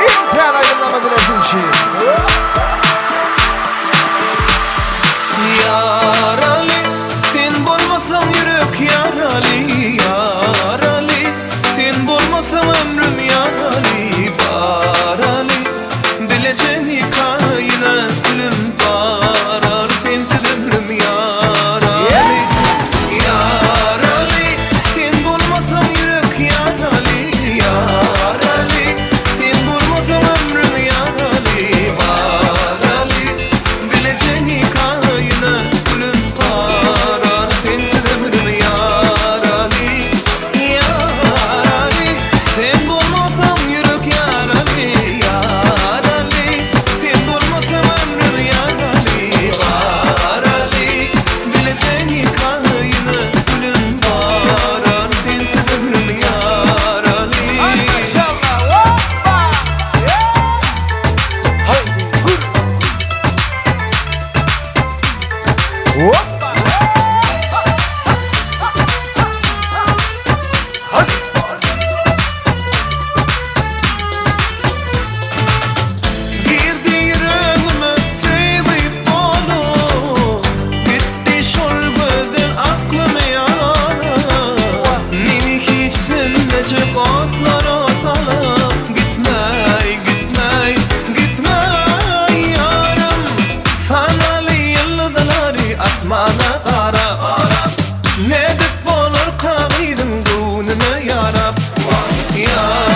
İntihar aydınlamazın etinşi. Yarali, sen bolmasan yürek yarali. Yarali, sen bolmasan ömrüm yarali. Barali, bileceğini kayna gülüm barar. Sensiz ömrüm yarali. Yarali, sen bolmasan yürek yarali. Yarali, sen bolmasan ömrüm yarali. Barali, bileceğini kayna gülüm barar. Sensiz ömrüm yarali. Yarali, sen bolmasan yürek yarali. Yarali, sen bolmasan ömrüm yarali. Barali, bileceğini kayna gülüm barar. Sensiz ömrüm yarali. Ay maşallah. Hoppa. Haydi vur. Hoppa. Hadi. Girdi yüreğime sevip dolu. Gitti şol gözün aklımı yara. Beni hiç sinnecek otlara salıp gitmey, gitmey, gitmey yarım. Sanalı yıldızları asmana kara. Ne dip olur kaydın gönlüme yarab. Ya